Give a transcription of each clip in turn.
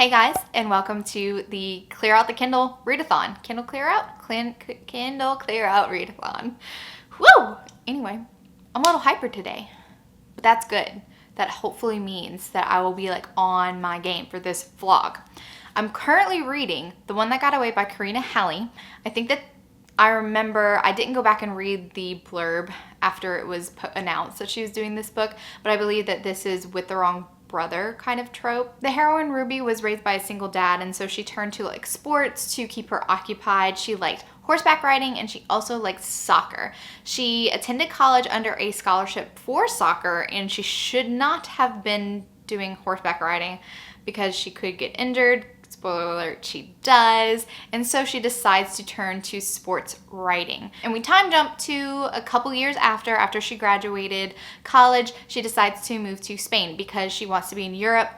Hey guys, and welcome to the Clear Out the Kindle Readathon. Kindle Clear Out? Kindle Clear Out Readathon. Woo! Anyway, I'm a little hyper today, but that's good. That hopefully means that I will be like on my game for this vlog. I'm currently reading The One That Got Away by Karina, Halle. I think that I remember, I didn't go back and read the blurb after it was announced that she was doing this book, but I believe that this is with the wrong brother kind of trope. The heroine Ruby was raised by a single dad, and so she turned to like sports to keep her occupied. She liked horseback riding and she also liked soccer. She attended college under a scholarship for soccer, and she should not have been doing horseback riding because she could get injured. Spoiler alert, she does. And so she decides to turn to sports writing. And we time jump to a couple years after she graduated college. She decides to move to Spain because she wants to be in Europe,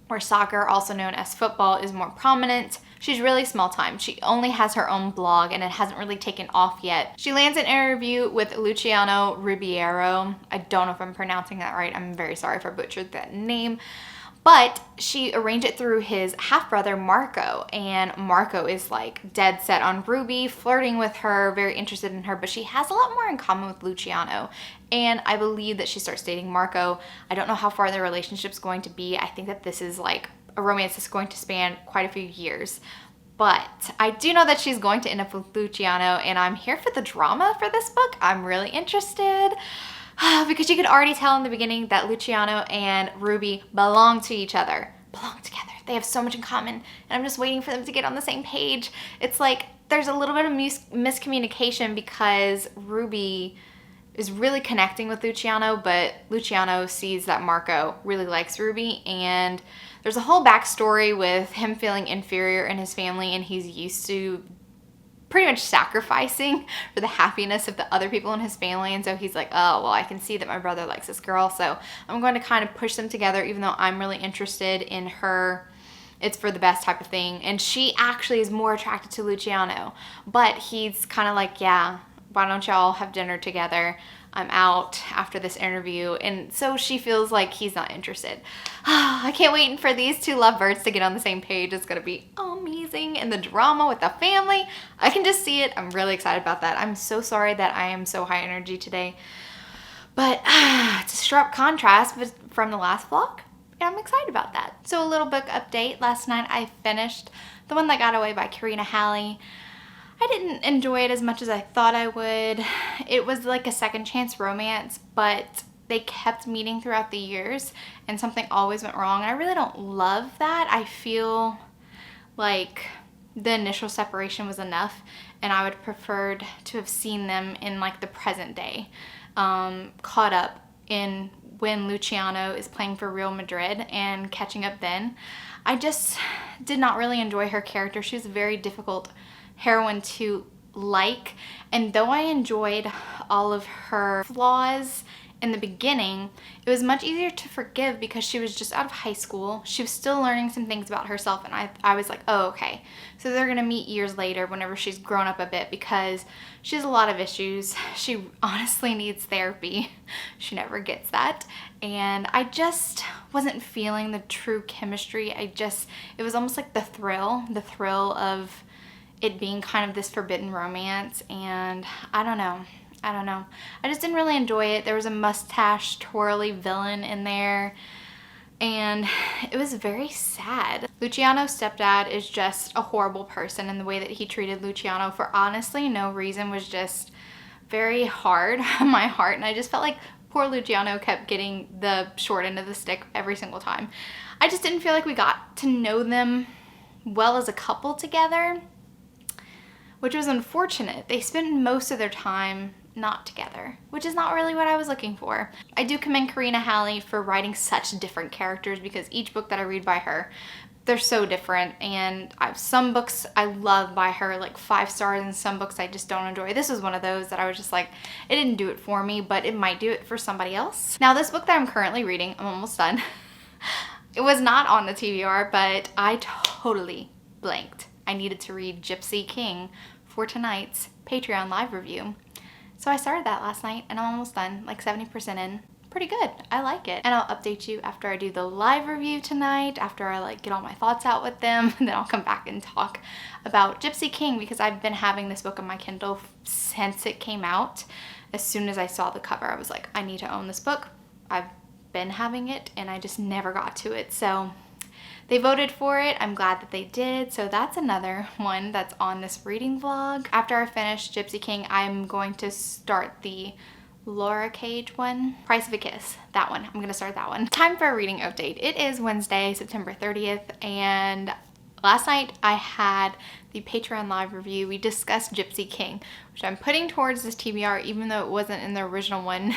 where soccer, also known as football, is more prominent. She's really small time. She only has her own blog and it hasn't really taken off yet. She lands an interview with Luciano Ribeiro. I don't know if I'm pronouncing that right. I'm very sorry if I butchered that name. But she arranged it through his half-brother, Marco, and Marco is like dead set on Ruby, flirting with her, very interested in her, but she has a lot more in common with Luciano, and I believe that she starts dating Marco. I don't know how far their relationship's going to be. I think that this is like a romance that's going to span quite a few years, but I do know that she's going to end up with Luciano, and I'm here for the drama for this book. I'm really interested. Because you could already tell in the beginning that Luciano and Ruby belong to each other. Belong together. They have so much in common, and I'm just waiting for them to get on the same page. It's like there's a little bit of miscommunication because Ruby is really connecting with Luciano, but Luciano sees that Marco really likes Ruby, and there's a whole backstory with him feeling inferior in his family, and he's used to pretty much sacrificing for the happiness of the other people in his family. And so he's like, oh, well, I can see that my brother likes this girl, so I'm going to kind of push them together, even though I'm really interested in her. It's for the best type of thing. And she actually is more attracted to Luciano, but he's kind of like, yeah, why don't y'all have dinner together? I'm out after this interview. And so she feels like he's not interested. I can't wait for these two lovebirds to get on the same page. It's gonna be amazing. And the drama with the family, I can just see it. I'm really excited about that. I'm so sorry that I am so high energy today. But it's a sharp contrast from the last vlog. And I'm excited about that. So a little book update. Last night I finished The One That Got Away by Karina, Halle. I didn't enjoy it as much as I thought I would. It was like a second chance romance, but they kept meeting throughout the years and something always went wrong. I really don't love that. I feel like the initial separation was enough, and I would preferred to have seen them in like the present day, caught up in when Luciano is playing for Real Madrid and catching up then. I just did not really enjoy her character. She was a very difficult heroine to like, and though I enjoyed all of her flaws in the beginning, it was much easier to forgive because she was just out of high school. She was still learning some things about herself, and I was like, oh, okay, so they're gonna meet years later whenever she's grown up a bit, because she has a lot of issues. She honestly needs therapy. She never gets that, and I just wasn't feeling the true chemistry. It was almost like the thrill of it being kind of this forbidden romance, and I don't know. I just didn't really enjoy it. There was a mustache twirly villain in there, and it was very sad. Luciano's stepdad is just a horrible person, and the way that he treated Luciano for honestly no reason was just very hard on my heart, and I just felt like poor Luciano kept getting the short end of the stick every single time. I just didn't feel like we got to know them well as a couple together, which was unfortunate. They spent most of their time not together, which is not really what I was looking for. I do commend Karina, Halle for writing such different characters, because each book that I read by her, they're so different, and some books I love by her, like 5 stars, and some books I just don't enjoy. This was one of those that I was just like, it didn't do it for me, but it might do it for somebody else. Now this book that I'm currently reading, I'm almost done. It was not on the TBR, but I totally blanked. I needed to read Gypsy King for tonight's Patreon live review. So I started that last night, and I'm almost done, like 70% in. pretty good. I like it. And I'll update you after I do the live review tonight, after I like get all my thoughts out with them, and then I'll come back and talk about Gypsy King, because I've been having this book on my Kindle since it came out. As soon as I saw the cover, I was like, I need to own this book. I've been having it and I just never got to it. So they voted for it. I'm glad that they did. So that's another one that's on this reading vlog. After I finish Gypsy King, I'm going to start the Laura Kage one, Price of a Kiss. That one. I'm gonna start that one. Time for a reading update. It is Wednesday, September 30th, and last night I had the Patreon live review. We discussed Gypsy King, which I'm putting towards this TBR even though it wasn't in the original one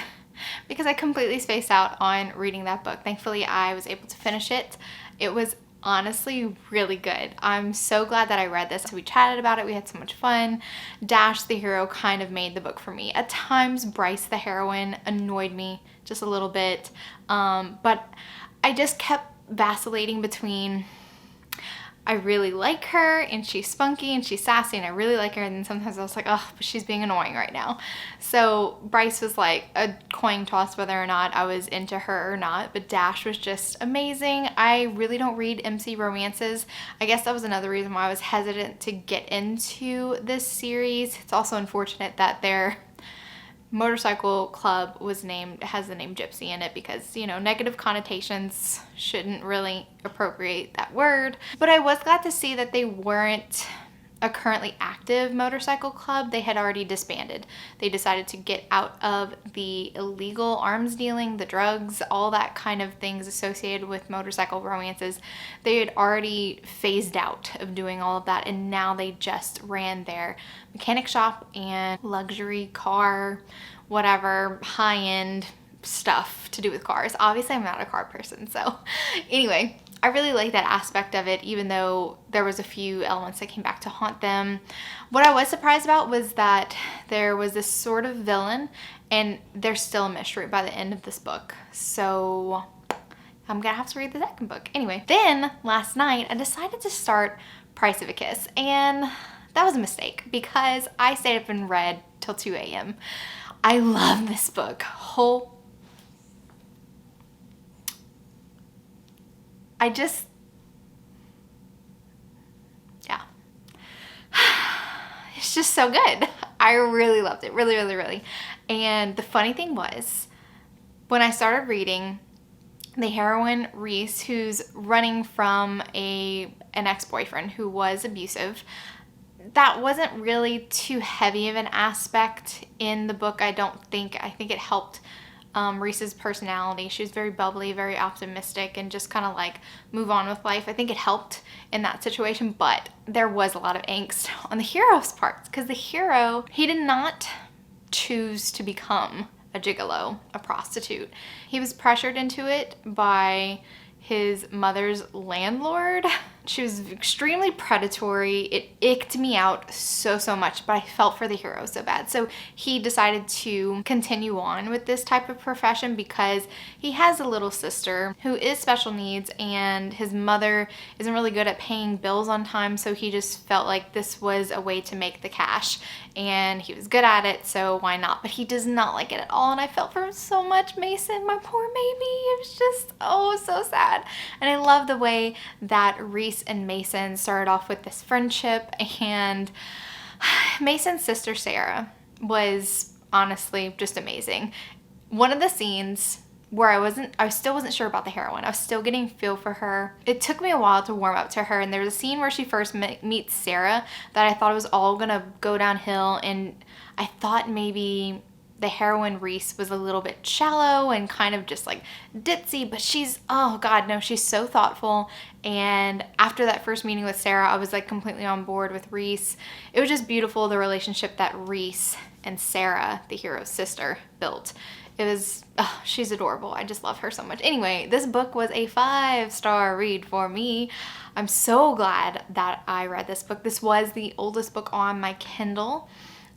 because I completely spaced out on reading that book. Thankfully, I was able to finish it. It was honestly really good. I'm so glad that I read this. We chatted about it. We had so much fun. Dash, the hero, kind of made the book for me. At times, Bryce, the heroine, annoyed me just a little bit, but I just kept vacillating between I really like her and she's spunky and she's sassy and I really like her, and then sometimes I was like, oh, but she's being annoying right now. So Bryce was like a coin toss whether or not I was into her or not, but Dash was just amazing. I really don't read MC romances. I guess that was another reason why I was hesitant to get into this series. It's also unfortunate that their motorcycle club has the name Gypsy in it because, you know, negative connotations shouldn't really appropriate that word. But I was glad to see that they weren't a currently active motorcycle club. They had already disbanded. They decided to get out of the illegal arms dealing, the drugs, all that kind of things associated with motorcycle romances. They had already phased out of doing all of that, and now they just ran their mechanic shop and luxury car, whatever, high-end stuff to do with cars. Obviously, I'm not a car person, so anyway, I really like that aspect of it, even though there was a few elements that came back to haunt them. What I was surprised about was that there was this sort of villain, and there's still a mystery by the end of this book. So I'm gonna have to read the second book. Anyway, then last night I decided to start Price of a Kiss, and that was a mistake because I stayed up and read till 2 a.m. I love this book. Yeah. It's just so good. I really loved it. Really, really, really. And the funny thing was, when I started reading, the heroine, Reese, who's running from an ex-boyfriend who was abusive, that wasn't really too heavy of an aspect in the book, I don't think. I think it helped Reese's personality. She was very bubbly, very optimistic, and just kind of like move on with life. I think it helped in that situation, but there was a lot of angst on the hero's part because the hero, he did not choose to become a gigolo, a prostitute. He was pressured into it by his mother's landlord. She was extremely predatory. It icked me out so much, but I felt for the hero so bad. So he decided to continue on with this type of profession because he has a little sister who is special needs, and his mother isn't really good at paying bills on time, so he just felt like this was a way to make the cash, and he was good at it, so why not? But he does not like it at all, and I felt for him so much. Mason, my poor baby, it was just, oh, so sad. And I love the way that Reese and Mason started off with this friendship, and Mason's sister Sarah was honestly just amazing. One of the scenes where I still wasn't sure about the heroine. I was still getting feel for her. It took me a while to warm up to her, and there's a scene where she first meets Sarah that I thought it was all gonna go downhill, and I thought maybe the heroine Reese was a little bit shallow and kind of just like ditzy, but she's, oh God, no, she's so thoughtful. And after that first meeting with Sarah, I was like completely on board with Reese. It was just beautiful, the relationship that Reese and Sarah, the hero's sister, built. It was, oh, she's adorable. I just love her so much. Anyway, this book was a 5-star read for me. I'm so glad that I read this book. This was the oldest book on my Kindle.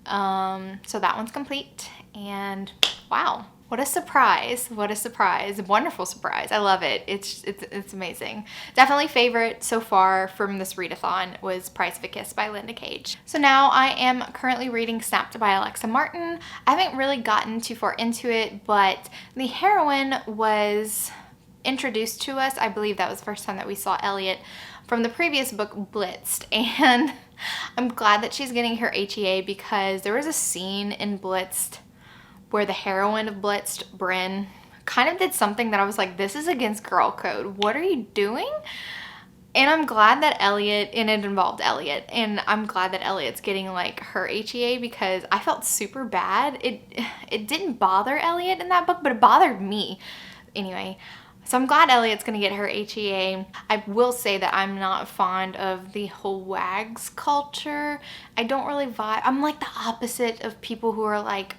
So that one's complete, and wow, What a surprise. What a surprise. Wonderful surprise. I love it. It's amazing. Definitely favorite so far from this readathon was Price of a Kiss by Linda Kage. So now I am currently reading Snapped by Alexa Martin. I haven't really gotten too far into it, but the heroine was introduced to us. I believe that was the first time that we saw Elliot from the previous book, Blitzed. And I'm glad that she's getting her HEA because there was a scene in Blitzed where the heroine of Blitzed, Bryn, kind of did something that I was like, this is against girl code. What are you doing? And I'm glad that Elliot, and it involved Elliot, and I'm glad that Elliot's getting like her HEA because I felt super bad. It didn't bother Elliot in that book, but it bothered me. Anyway, so I'm glad Elliot's gonna get her HEA. I will say that I'm not fond of the whole wags culture. I don't really vibe. I'm like the opposite of people who are like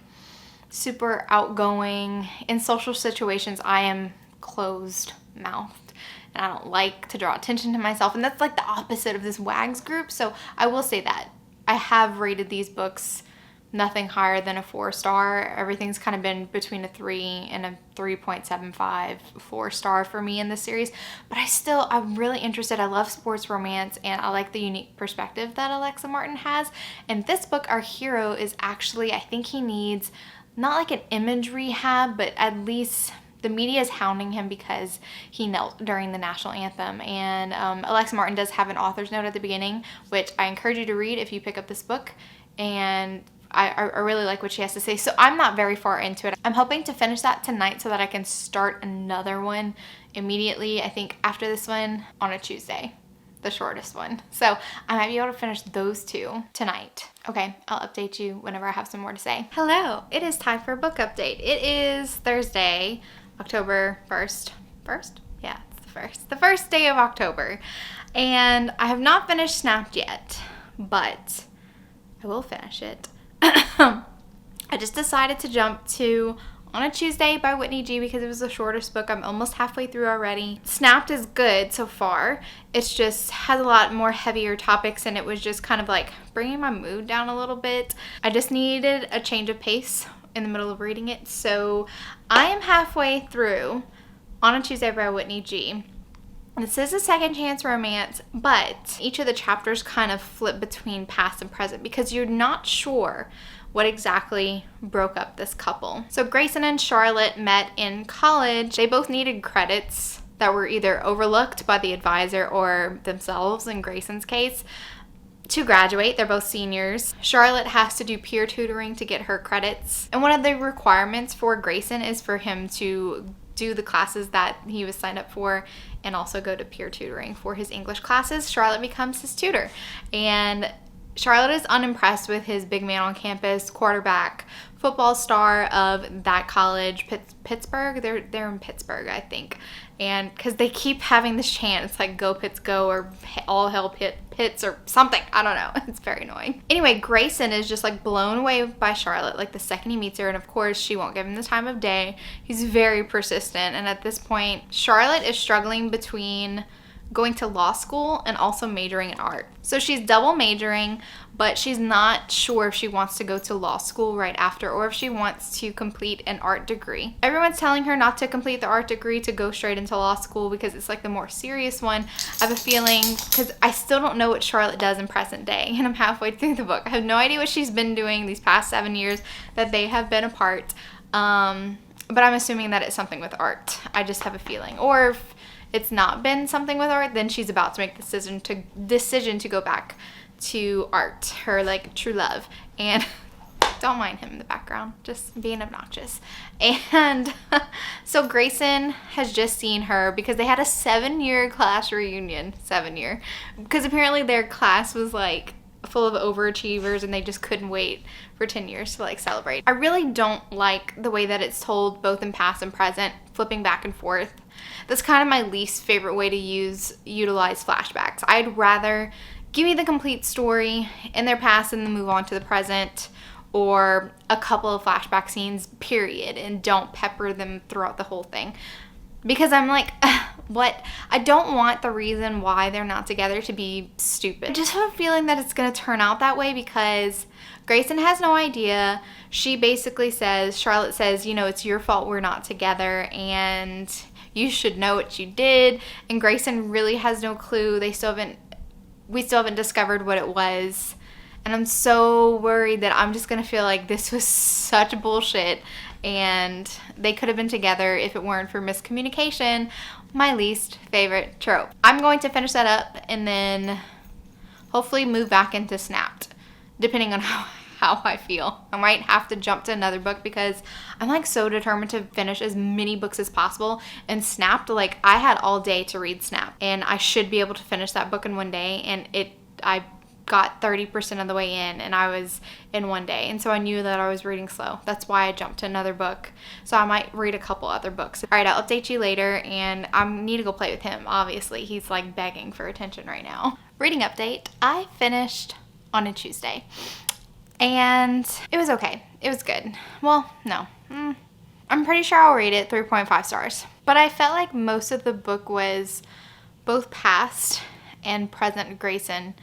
super outgoing. In social situations, I am closed-mouthed and I don't like to draw attention to myself, and that's like the opposite of this wags group. So I will say that I have rated these books nothing higher than a 4-star. Everything's kind of been between a 3 and a 3.75, 4-star for me in this series. But I'm really interested. I love sports romance and I like the unique perspective that Alexa Martin has. In this book, our hero is actually, I think he needs not like an image rehab, but at least the media is hounding him because he knelt during the national anthem. And Alexa Martin does have an author's note at the beginning, which I encourage you to read if you pick up this book. And I really like what she has to say. So I'm not very far into it. I'm hoping to finish that tonight so that I can start another one immediately. I think after this one on a Tuesday, the shortest one. So I might be able to finish those 2 tonight. Okay, I'll update you whenever I have some more to say. Hello, it is time for a book update. It is Thursday, October 1st. Yeah, it's the 1st. The 1st day of October. And I have not finished Snapped yet, but I will finish it. I just decided to jump to On a Tuesday by Whitney G because it was the shortest book. I'm almost halfway through already. Snapped is good so far. It's just has a lot more heavier topics, and it was just kind of like bringing my mood down a little bit. I just needed a change of pace in the middle of reading it. So I am halfway through On a Tuesday by Whitney G. This is a second chance romance, but each of the chapters kind of flip between past and present because you're not sure what exactly broke up this couple. So Grayson and Charlotte met in college. They both needed credits that were either overlooked by the advisor or themselves, in Grayson's case, to graduate. They're both seniors. Charlotte has to do peer tutoring to get her credits. And one of the requirements for Grayson is for him to do the classes that he was signed up for and also go to peer tutoring for his English classes. Charlotte becomes his tutor. And Charlotte is unimpressed with his big man on campus, quarterback, football star of that college, Pittsburgh. They're in Pittsburgh, I think. And because they keep having this chant, it's like "Go Pitts Go" or "All Hell Pitts" or something. I don't know. It's very annoying. Anyway, Grayson is just like blown away by Charlotte like the second he meets her, and of course she won't give him the time of day. He's very persistent, and at this point, Charlotte is struggling between going to law school and also majoring in art. So she's double majoring, but she's not sure if she wants to go to law school right after or if she wants to complete an art degree. Everyone's telling her not to complete the art degree, to go straight into law school because it's like the more serious one. I have a feeling, because I still don't know what Charlotte does in present day, and I'm halfway through the book. I have no idea what she's been doing these past 7 years that they have been apart. But I'm assuming that it's something with art. I just have a feeling. Or if it's not been something with art, then she's about to make the decision to go back to art, her like true love. And don't mind him in the background, just being obnoxious. And so Grayson has just seen her because they had a 7-year class reunion. 7-year, because apparently their class was like full of overachievers and they just couldn't wait for 10 years to like celebrate. I really don't like the way that it's told both in past and present, flipping back and forth. That's kind of my least favorite way to utilize flashbacks. I'd rather give me the complete story in their past and then move on to the present, or a couple of flashback scenes, period, and don't pepper them throughout the whole thing. Because I'm like, I don't want the reason why they're not together to be stupid. I just have a feeling that it's gonna turn out that way because Grayson has no idea. She basically says, Charlotte says, you know, it's your fault we're not together and you should know what you did. And Grayson really has no clue. We still haven't discovered what it was. And I'm so worried that I'm just gonna feel like this was such bullshit and they could have been together if it weren't for miscommunication, my least favorite trope. I'm going to finish that up and then hopefully move back into Snapped, depending on how I feel. I might have to jump to another book because I'm like so determined to finish as many books as possible. And Snapped, like I had all day to read Snapped and I should be able to finish that book in one day, and I got 30% of the way in and I was in one day, and so I knew that I was reading slow. That's why I jumped to another book, so I might read a couple other books. All right, I'll update you later, and I need to go play with him. Obviously he's like begging for attention right now. Reading update, I finished on a Tuesday and it was okay. It was good. Well, no, I'm pretty sure I'll rate it 3.5 stars, but I felt like most of the book was both past and present Grayson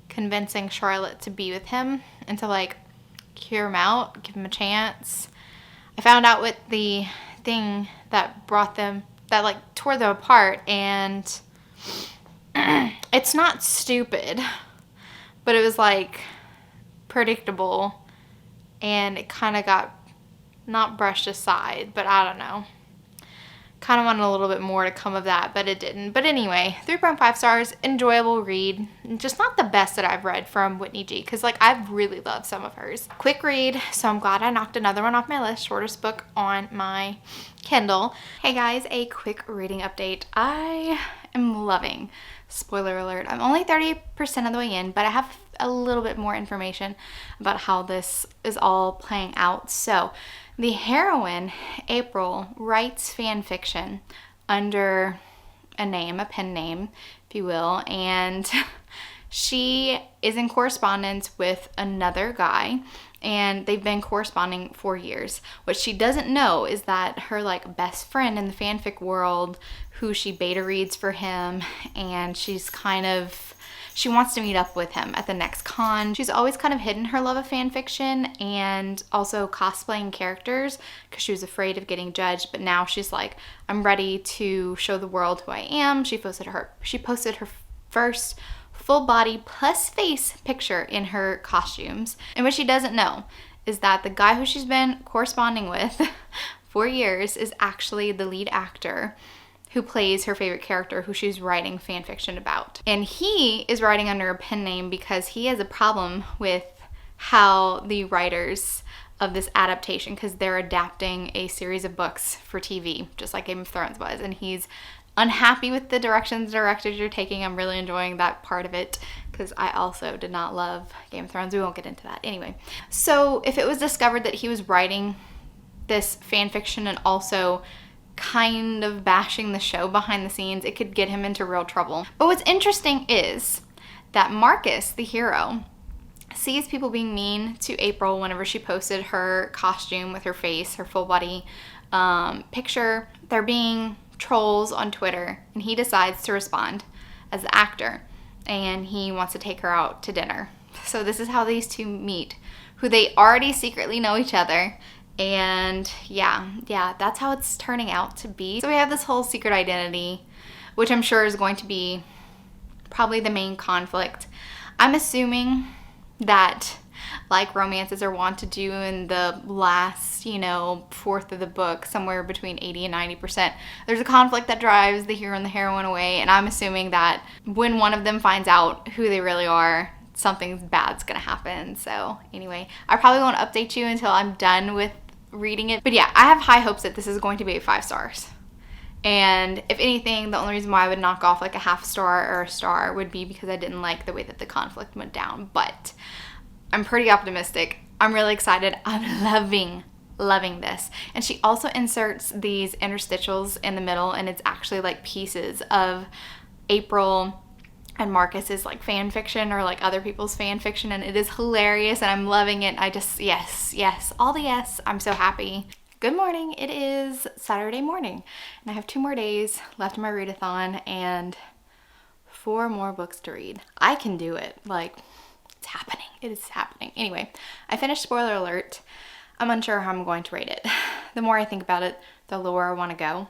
convincing Charlotte to be with him and to like hear him out, give him a chance. I found out what the thing that like tore them apart, and it's not stupid, but it was like predictable and it kind of got not brushed aside, but I don't know. Kind of wanted a little bit more to come of that, but it didn't. But anyway, 3.5 stars, enjoyable read. Just not the best that I've read from Whitney G, because like I've really loved some of hers. Quick read, so I'm glad I knocked another one off my list. Shortest book on my Kindle. Hey guys, a quick reading update. I am loving, spoiler alert, I'm only 30% of the way in, but I have a little bit more information about how this is all playing out. So the heroine, April, writes fan fiction under a pen name, if you will, and she is in correspondence with another guy, and they've been corresponding for years. What she doesn't know is that her like best friend in the fanfic world, who she beta reads for him, and she wants to meet up with him at the next con. She's always kind of hidden her love of fan fiction and also cosplaying characters because she was afraid of getting judged, but now she's like, I'm ready to show the world who I am. She posted her first full body plus face picture in her costumes. And what she doesn't know is that the guy who she's been corresponding with for years is actually the lead actor who plays her favorite character who she's writing fan fiction about. And he is writing under a pen name because he has a problem with how the writers of this adaptation, because they're adapting a series of books for TV, just like Game of Thrones was, and he's unhappy with the directions directors are taking. I'm really enjoying that part of it because I also did not love Game of Thrones. We won't get into that. Anyway, so if it was discovered that he was writing this fan fiction and also kind of bashing the show behind the scenes, it could get him into real trouble. But what's interesting is that Marcus, the hero, sees people being mean to April whenever she posted her costume with her face, her full body picture. They're being trolls on Twitter, and he decides to respond as the actor, and he wants to take her out to dinner. So this is how these two meet, who they already secretly know each other. And yeah, that's how it's turning out to be. So we have this whole secret identity, which I'm sure is going to be probably the main conflict. I'm assuming that, like romances are wont to do in the last, fourth of the book, somewhere between 80 and 90%, there's a conflict that drives the hero and the heroine away. And I'm assuming that when one of them finds out who they really are, something bad's gonna happen. So anyway, I probably won't update you until I'm done with reading it. But yeah, I have high hopes that this is going to be 5 stars. And if anything, the only reason why I would knock off like a half star or a star would be because I didn't like the way that the conflict went down. But I'm pretty optimistic. I'm really excited. I'm loving this. And she also inserts these interstitials in the middle, and it's actually like pieces of April and Marcus's like fan fiction or like other people's fan fiction, and it is hilarious and I'm loving it. I just, yes, all the yes. I'm so happy. Good morning. It is Saturday morning and I have 2 more days left in my readathon and 4 more books to read. I can do it. Like, it's happening. It is happening. Anyway, I finished Spoiler Alert. I'm unsure how I'm going to rate it. The more I think about it, the lower I want to go.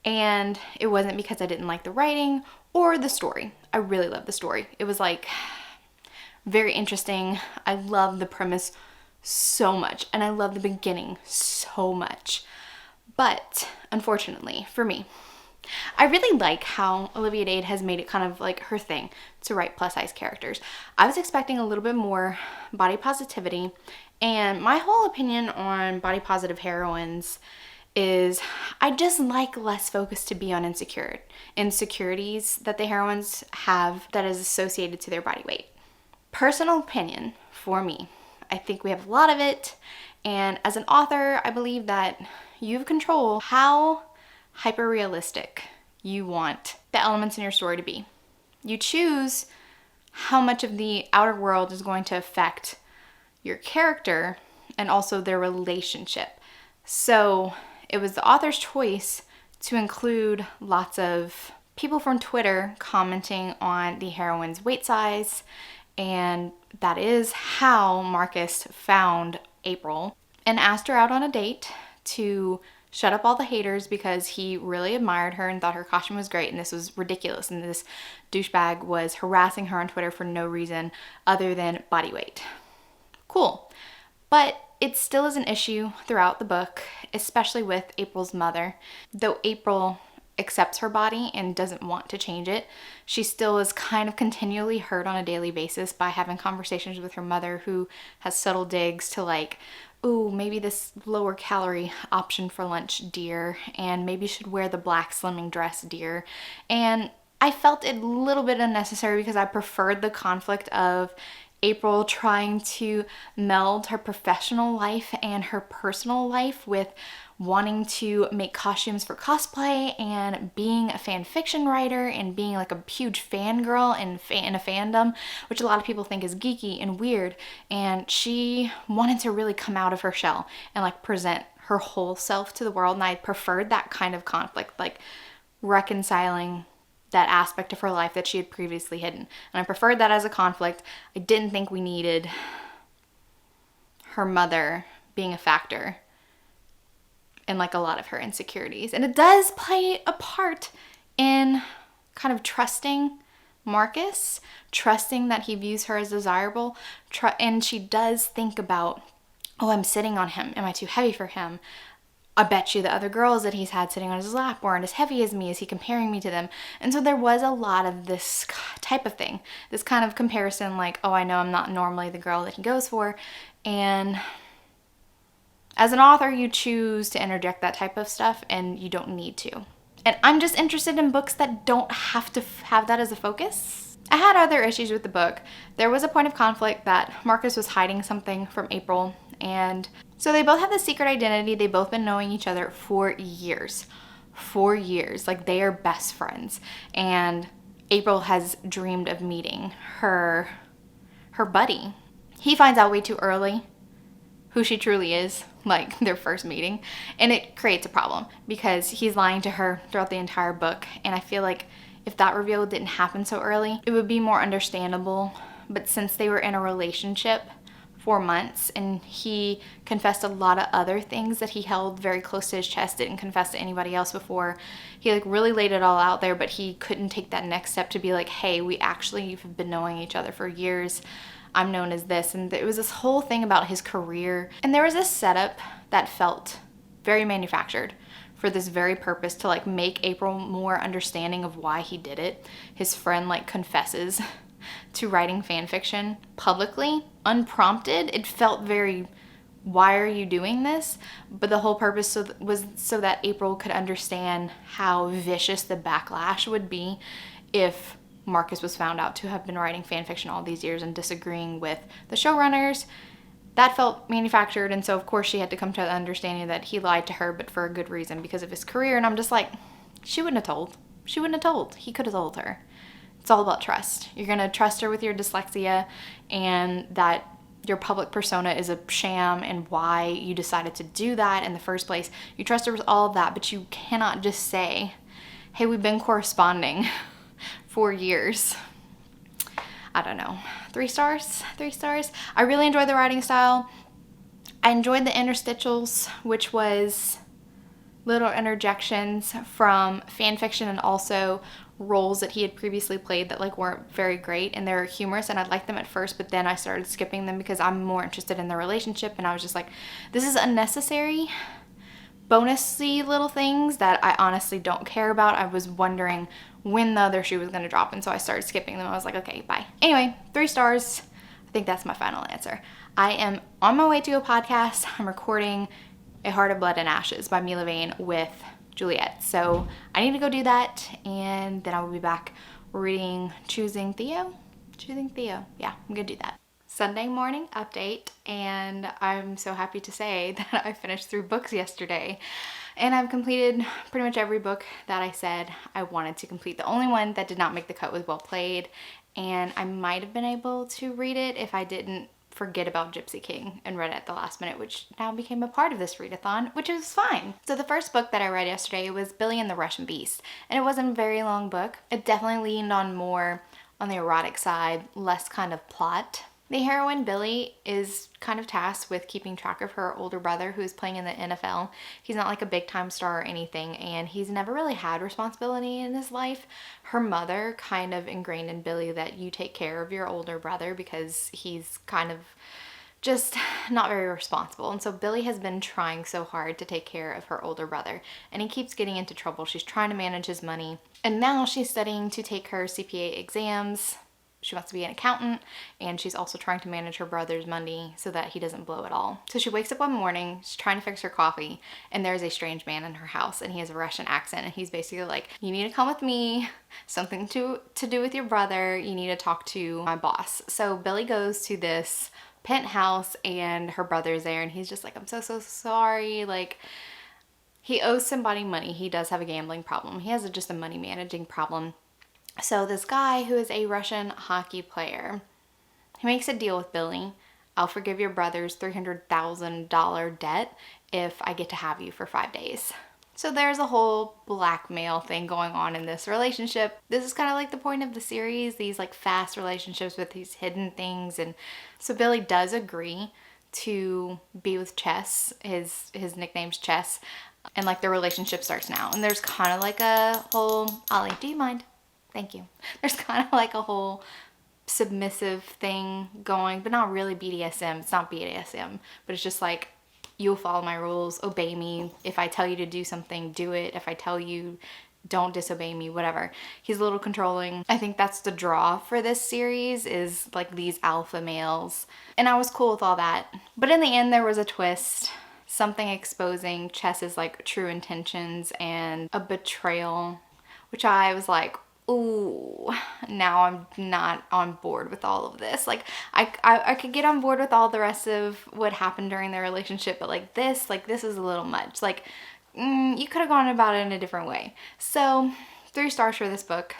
And it wasn't because I didn't like the writing or the story. I really love the story. It was like very interesting. I love the premise so much and I love the beginning so much. But unfortunately for me, I really like how Olivia Dade has made it kind of like her thing to write plus size characters. I was expecting a little bit more body positivity, and my whole opinion on body positive heroines is I just like less focus to be on insecurities that the heroines have that is associated to their body weight. Personal opinion for me, I think we have a lot of it, and as an author, I believe that you have control how hyper realistic you want the elements in your story to be. You choose how much of the outer world is going to affect your character and also their relationship. So it was the author's choice to include lots of people from Twitter commenting on the heroine's weight size, and that is how Marcus found April and asked her out on a date to shut up all the haters because he really admired her and thought her costume was great, and this was ridiculous, and this douchebag was harassing her on Twitter for no reason other than body weight. Cool. But it still is an issue throughout the book, especially with April's mother. Though April accepts her body and doesn't want to change it, she still is kind of continually hurt on a daily basis by having conversations with her mother, who has subtle digs to like, ooh, maybe this lower calorie option for lunch, dear, and maybe you should wear the black slimming dress, dear. And I felt it a little bit unnecessary because I preferred the conflict of April trying to meld her professional life and her personal life with wanting to make costumes for cosplay and being a fan fiction writer and being like a huge fangirl in a fandom, which a lot of people think is geeky and weird. And she wanted to really come out of her shell and like present her whole self to the world. And I preferred that kind of conflict, like reconciling that aspect of her life that she had previously hidden. And I preferred that as a conflict. I didn't think we needed her mother being a factor in like a lot of her insecurities. And it does play a part in kind of trusting Marcus, trusting that he views her as desirable, and she does think about, oh, I'm sitting on him. Am I too heavy for him? I bet you the other girls that he's had sitting on his lap weren't as heavy as me. Is he comparing me to them? And so there was a lot of this type of thing, this kind of comparison, like, oh, I know I'm not normally the girl that he goes for. And as an author, you choose to interject that type of stuff, and you don't need to. And I'm just interested in books that don't have to have that as a focus. I had other issues with the book. There was a point of conflict that Marcus was hiding something from April, and so they both have the secret identity. They've both been knowing each other for years. 4 years. Like, they are best friends. And April has dreamed of meeting her buddy. He finds out way too early who she truly is, like their first meeting. And it creates a problem because he's lying to her throughout the entire book. And I feel like if that reveal didn't happen so early, it would be more understandable. But since they were in a relationship 4 months and he confessed a lot of other things that he held very close to his chest, didn't confess to anybody else before, he like really laid it all out there, but he couldn't take that next step to be like, hey, we actually have been knowing each other for years. I'm known as this. And it was this whole thing about his career. And there was this setup that felt very manufactured for this very purpose, to like make April more understanding of why he did it. His friend like confesses to writing fan fiction publicly, unprompted. It felt very, why are you doing this? But the whole purpose was so that April could understand how vicious the backlash would be if Marcus was found out to have been writing fan fiction all these years and disagreeing with the showrunners. That felt manufactured, and so of course she had to come to the understanding that he lied to her, but for a good reason, because of his career. And I'm just like, she wouldn't have told. She wouldn't have told. He could have told her. It's all about trust. You're going to trust her with your dyslexia and that your public persona is a sham and why you decided to do that in the first place. You trust her with all of that, but you cannot just say, hey, we've been corresponding for years. I don't know. 3 stars? 3 stars? I really enjoyed the writing style. I enjoyed the interstitials, which was little interjections from fan fiction and also roles that he had previously played that like weren't very great, and they're humorous and I liked them at first, but then I started skipping them because I'm more interested in the relationship, and I was just like, this is unnecessary bonusy little things that I honestly don't care about. I was wondering when the other shoe was going to drop, and so I started skipping them. I was like, okay, bye. Anyway, 3 stars. I think that's my final answer. I am on my way to a podcast. I'm recording A Heart of Blood and Ashes by Mila Vane with Juliet. So I need to go do that, and then I will be back reading Choosing Theo. Yeah, I'm gonna do that. Sunday morning update, and I'm so happy to say that I finished 3 books yesterday, and I've completed pretty much every book that I said I wanted to complete. The only one that did not make the cut was Well Played, and I might have been able to read it if I didn't forget about Gypsy King and read it at the last minute, which now became a part of this readathon, which is fine. So the first book that I read yesterday was Billie and the Russian Beast, and it wasn't a very long book. It definitely leaned on more on the erotic side, less kind of plot. The heroine, Billie, is kind of tasked with keeping track of her older brother who is playing in the NFL. He's not like a big time star or anything, and he's never really had responsibility in his life. Her mother kind of ingrained in Billie that you take care of your older brother because he's kind of just not very responsible. And so Billie has been trying so hard to take care of her older brother, and he keeps getting into trouble. She's trying to manage his money, and now she's studying to take her CPA exams. She wants to be an accountant, and she's also trying to manage her brother's money so that he doesn't blow it all. So she wakes up one morning, she's trying to fix her coffee, and there's a strange man in her house, and he has a Russian accent, and he's basically like, you need to come with me, something to do with your brother, you need to talk to my boss. So Billie goes to this penthouse, and her brother's there, and he's just like, I'm so sorry, like, he owes somebody money. He does have a gambling problem. He has just a money managing problem. So this guy who is a Russian hockey player, he makes a deal with Billie. I'll forgive your brother's $300,000 debt if I get to have you for 5 days. So there's a whole blackmail thing going on in this relationship. This is kind of like the point of the series, these like fast relationships with these hidden things. And so Billie does agree to be with Chess. His nickname's Chess. And like their relationship starts now. And there's kind of like a whole, Ollie, do you mind? Thank you. There's kind of like a whole submissive thing going, but not really BDSM. It's not BDSM, but it's just like, you'll follow my rules, obey me. If I tell you to do something, do it. If I tell you, don't disobey me, whatever. He's a little controlling. I think that's the draw for this series, is like these alpha males. And I was cool with all that. But in the end, there was a twist. Something exposing Chess's like true intentions and a betrayal, which I was like, ooh, now I'm not on board with all of this. Like I could get on board with all the rest of what happened during their relationship, but like this is a little much. Like you could have gone about it in a different way. So 3 stars for this book.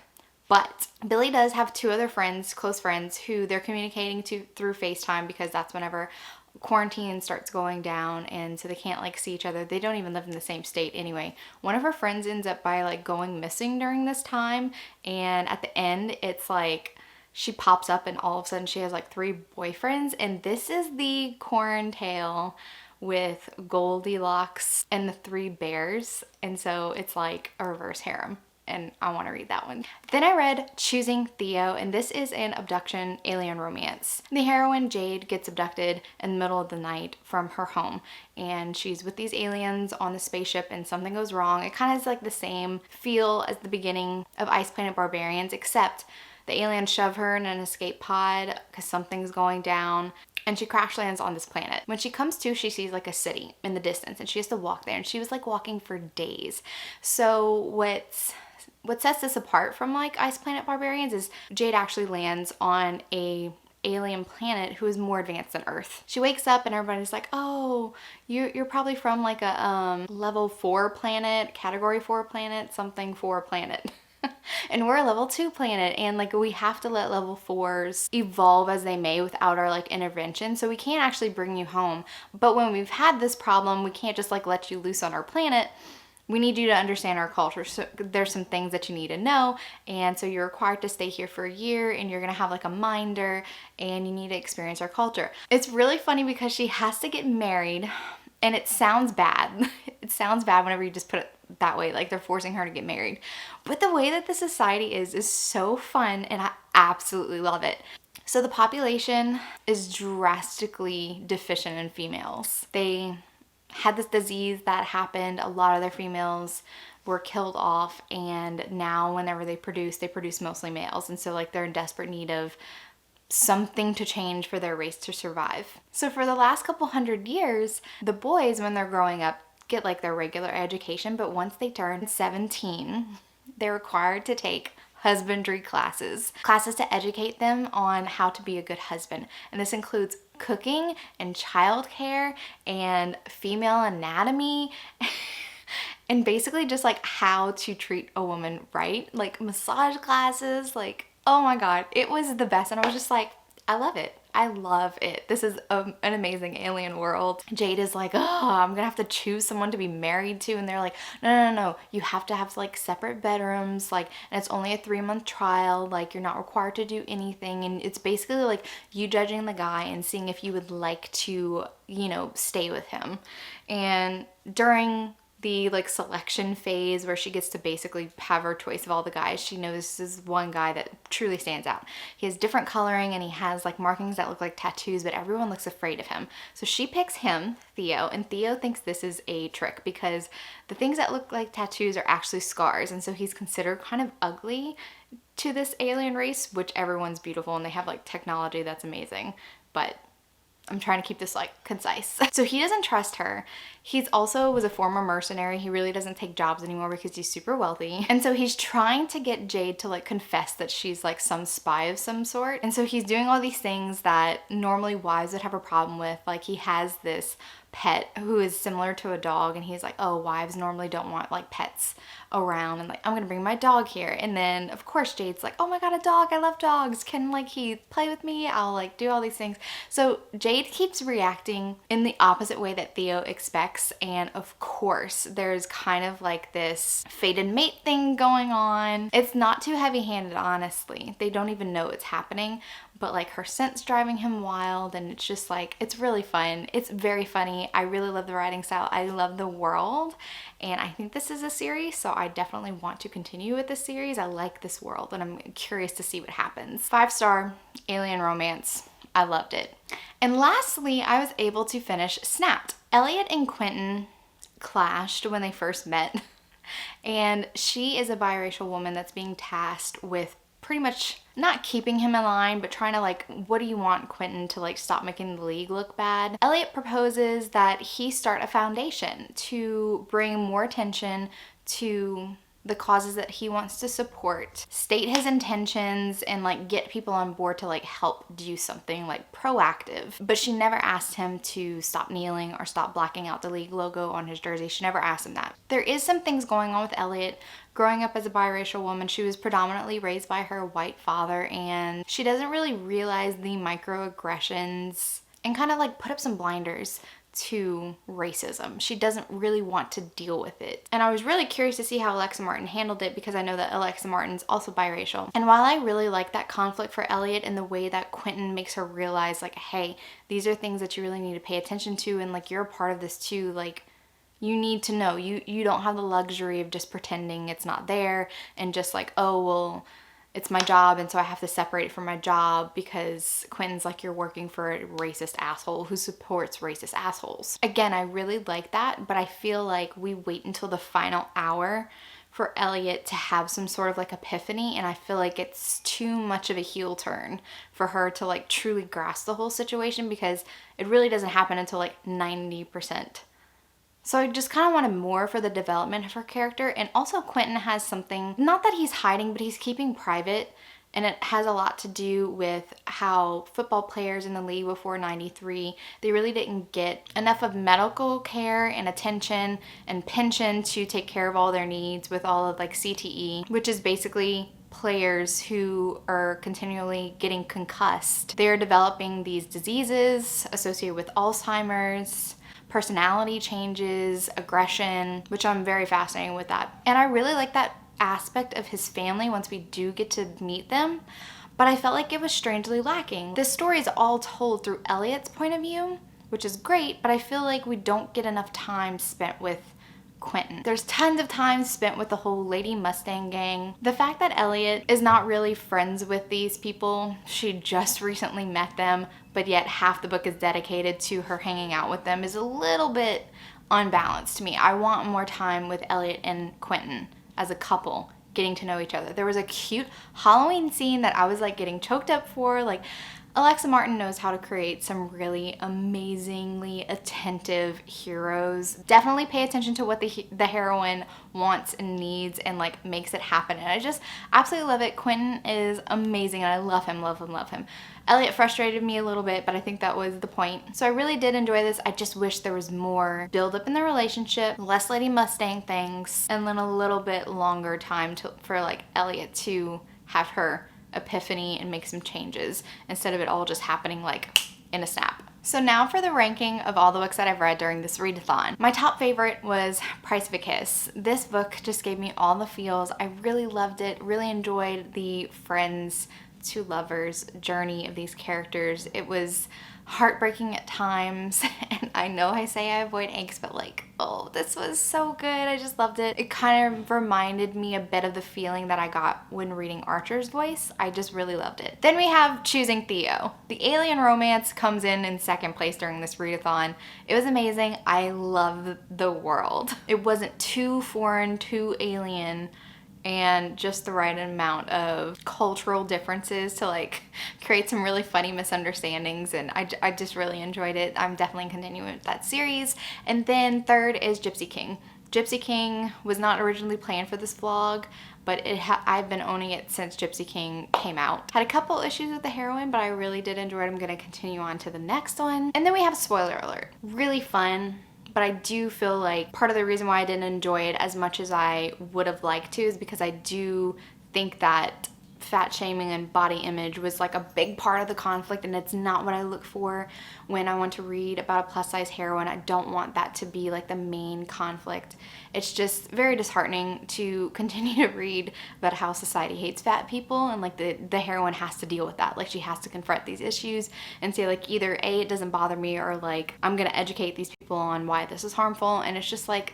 But Billie does have 2 other friends, close friends, who they're communicating to through FaceTime, because that's whenever quarantine starts going down, and so they can't like see each other. They don't even live in the same state anyway. One of her friends ends up by like going missing during this time, and at the end it's like she pops up and all of a sudden she has like 3 boyfriends, and this is the Quarantale with Goldilocks and the 3 bears, and so it's like a reverse harem. And I want to read that one. Then I read Choosing Theo, and this is an abduction alien romance. The heroine, Jade, gets abducted in the middle of the night from her home, and she's with these aliens on the spaceship, and something goes wrong. It kind of has like the same feel as the beginning of Ice Planet Barbarians, except the aliens shove her in an escape pod because something's going down, and she crash lands on this planet. When she comes to, she sees like a city in the distance, and she has to walk there, and she was like walking for days. So what sets this apart from like Ice Planet Barbarians is Jade actually lands on a alien planet who is more advanced than Earth. She wakes up and everybody's like, oh, you're probably from like a level 4 planet, category 4 planet, something 4 planet. And we're a level 2 planet, and like we have to let level 4s evolve as they may without our like intervention. So we can't actually bring you home. But when we've had this problem, we can't just like let you loose on our planet. We need you to understand our culture. So there's some things that you need to know. And so you're required to stay here for a year, and you're gonna have like a minder, and you need to experience our culture. It's really funny because she has to get married, and it sounds bad. It sounds bad whenever you just put it that way, like they're forcing her to get married. But the way that the society is so fun, and I absolutely love it. So the population is drastically deficient in females. They had this disease that happened. A lot of their females were killed off, and now whenever they produce mostly males. And so like they're in desperate need of something to change for their race to survive. So for the last couple hundred years, the boys, when they're growing up, get like their regular education, but once they turn 17, they're required to take husbandry classes to educate them on how to be a good husband. And this includes cooking and childcare and female anatomy and basically just like how to treat a woman right, like massage classes. Like, oh my god, it was the best. And I was just like, I love it. I love it. This is an amazing alien world. Jade is like, oh, I'm gonna have to choose someone to be married to. And they're like, no. You have to have like separate bedrooms. Like, and it's only a 3-month trial. Like, you're not required to do anything. And it's basically like you judging the guy and seeing if you would like to, you know, stay with him. And during the like selection phase where she gets to basically have her choice of all the guys, she notices one guy that truly stands out. He has different coloring, and he has like markings that look like tattoos, but everyone looks afraid of him. So she picks him, Theo, and Theo thinks this is a trick because the things that look like tattoos are actually scars, and so he's considered kind of ugly to this alien race, which everyone's beautiful and they have like technology that's amazing, but I'm trying to keep this like concise. So he doesn't trust her. He's also was a former mercenary. He really doesn't take jobs anymore because he's super wealthy. And so he's trying to get Jade to like confess that she's like some spy of some sort. And so he's doing all these things that normally wives would have a problem with. Like he has this pet who is similar to a dog, and he's like, oh, wives normally don't want like pets around, and like I'm gonna bring my dog here. And then of course Jade's like, oh my god, a dog, I love dogs, can like he play with me, I'll like do all these things. So Jade keeps reacting in the opposite way that Theo expects, and of course there's kind of like this fated mate thing going on. It's not too heavy-handed, honestly. They don't even know it's happening, but like her scent's driving him wild, and it's just like, it's really fun. It's very funny. I really love the writing style. I love the world, and I think this is a series, so I definitely want to continue with this series. I like this world, and I'm curious to see what happens. 5-star alien romance. I loved it. And lastly, I was able to finish Snapped. Elliot and Quentin clashed when they first met, and she is a biracial woman that's being tasked with pretty much not keeping him in line, but trying to like, what do you want Quentin to like stop making the league look bad? Elliot proposes that he start a foundation to bring more attention to the causes that he wants to support, state his intentions, and like get people on board to like help do something like proactive. But she never asked him to stop kneeling or stop blacking out the league logo on his jersey. She never asked him that. There is some things going on with Elliot. Growing up as a biracial woman, she was predominantly raised by her white father, and she doesn't really realize the microaggressions and kind of like put up some blinders to racism. She doesn't really want to deal with it. And I was really curious to see how Alexa Martin handled it, because I know that Alexa Martin's also biracial. And while I really like that conflict for Elliot and the way that Quentin makes her realize like, hey, these are things that you really need to pay attention to, and like you're a part of this too, like you need to know. You don't have the luxury of just pretending it's not there and just like, oh, well, it's my job, and so I have to separate it from my job because Quentin's like, you're working for a racist asshole who supports racist assholes. Again, I really like that, but I feel like we wait until the final hour for Elliot to have some sort of like epiphany, and I feel like it's too much of a heel turn for her to like truly grasp the whole situation, because it really doesn't happen until like 90%. So I just kind of wanted more for the development of her character. And also Quentin has something, not that he's hiding, but he's keeping private. and it has a lot to do with how football players in the league before 93, they really didn't get enough of medical care and attention and pension to take care of all their needs with all of like CTE, which is basically players who are continually getting concussed. They're developing these diseases associated with Alzheimer's, personality changes, aggression, which I'm very fascinated with that. And I really like that aspect of his family once we do get to meet them, but I felt like it was strangely lacking. This story is all told through Elliot's point of view, which is great, but I feel like we don't get enough time spent with Quentin. There's tons of time spent with the whole Lady Mustang gang. The fact that Elliot is not really friends with these people, she just recently met them, but yet half the book is dedicated to her hanging out with them, is a little bit unbalanced to me. I want more time with Elliot and Quentin as a couple, getting to know each other. There was a cute Halloween scene that I was like getting choked up for. Like, Alexa Martin knows how to create some really amazingly attentive heroes. Definitely pay attention to what the heroine wants and needs and like makes it happen. And I just absolutely love it. Quentin is amazing and I love him, love him, love him. Elliot frustrated me a little bit, but I think that was the point. So I really did enjoy this. I just wish there was more build up in the relationship, less Lady Mustang things, and then a little bit longer time for like Elliot to have her epiphany and make some changes instead of it all just happening like in a snap. So now for the ranking of all the books that I've read during this readathon. My top favorite was Price of a Kiss. This book just gave me all the feels. I really loved it, really enjoyed the friends to lovers journey of these characters. It was heartbreaking at times, and I know I say I avoid angst, but like, oh, this was so good. I just loved it. It kind of reminded me a bit of the feeling that I got when reading Archer's Voice. I just really loved it. Then we have Choosing Theo. The alien romance comes in second place during this readathon. It was amazing. I love the world. It wasn't too foreign, too alien, and just the right amount of cultural differences to like create some really funny misunderstandings, and I just really enjoyed it. I'm definitely continuing with that series. And then third is Gypsy King. Gypsy King was not originally planned for this vlog, but I've been owning it since Gypsy King came out. Had a couple issues with the heroine, but I really did enjoy it. I'm gonna continue on to the next one. And then we have Spoiler Alert. Really fun. But I do feel like part of the reason why I didn't enjoy it as much as I would have liked to is because I do think that fat shaming and body image was like a big part of the conflict, and it's not what I look for when I want to read about a plus size heroine. I don't want that to be like the main conflict. It's just very disheartening to continue to read about how society hates fat people, and like the heroine has to deal with that. Like, she has to confront these issues and say like either A, it doesn't bother me, or like I'm gonna educate these people on why this is harmful. And it's just like,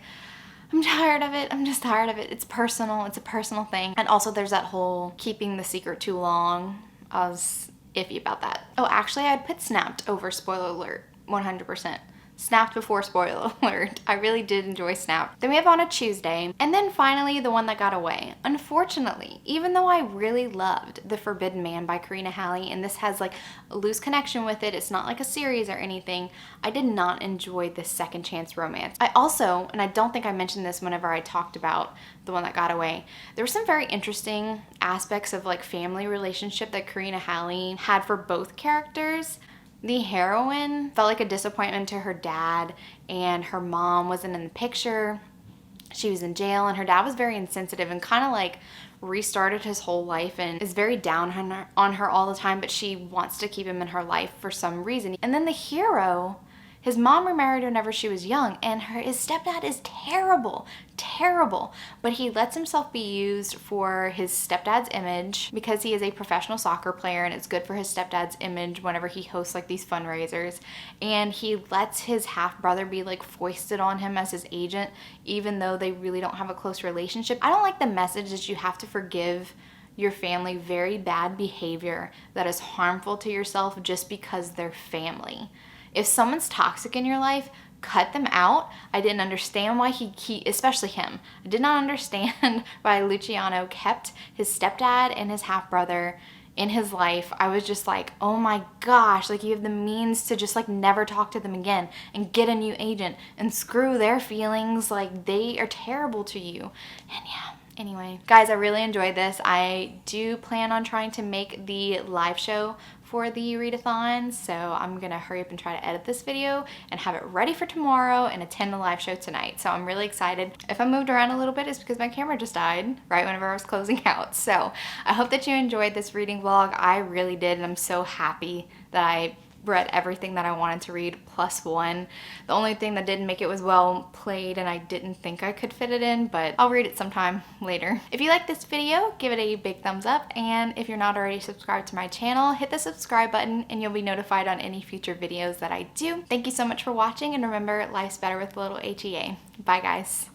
I'm tired of it. I'm just tired of it. It's personal. It's a personal thing. And also there's that whole keeping the secret too long. I was iffy about that. Oh, actually I'd put Snapped over Spoiler Alert 100%. Snapped before Spoiler Alert. I really did enjoy Snapped. Then we have On a Tuesday. And then finally, The One That Got Away. Unfortunately, even though I really loved The Forbidden Man by Karina Halle, and this has like a loose connection with it, it's not like a series or anything, I did not enjoy this second chance romance. I also, and I don't think I mentioned this whenever I talked about The One That Got Away, there were some very interesting aspects of like family relationship that Karina Halle had for both characters. The heroine felt like a disappointment to her dad, and her mom wasn't in the picture. She was in jail, and her dad was very insensitive and kind of like restarted his whole life and is very down on her all the time, but she wants to keep him in her life for some reason. And then the hero, his mom remarried whenever she was young, and his stepdad is terrible, terrible. But he lets himself be used for his stepdad's image because he is a professional soccer player, and it's good for his stepdad's image whenever he hosts like these fundraisers. And he lets his half-brother be like foisted on him as his agent, even though they really don't have a close relationship. I don't like the message that you have to forgive your family very bad behavior that is harmful to yourself just because they're family. If someone's toxic in your life, cut them out. I didn't understand why he especially him. I did not understand why Luciano kept his stepdad and his half-brother in his life. I was just like, oh my gosh, like you have the means to just like never talk to them again and get a new agent and screw their feelings. Like, they are terrible to you. And yeah, Anyway, guys, I really enjoyed this. I do plan on trying to make the live show for the readathon, so I'm gonna hurry up and try to edit this video and have it ready for tomorrow and attend the live show tonight. So I'm really excited. If I moved around a little bit, it's because my camera just died right whenever I was closing out. So I hope that you enjoyed this reading vlog. I really did, and I'm so happy that I read everything that I wanted to read plus one. The only thing that didn't make it was well played, and I didn't think I could fit it in, but I'll read it sometime later. If you like this video, give it a big thumbs up, and if you're not already subscribed to my channel, hit the subscribe button and you'll be notified on any future videos that I do. Thank you so much for watching, and remember, life's better with a little HEA. Bye guys.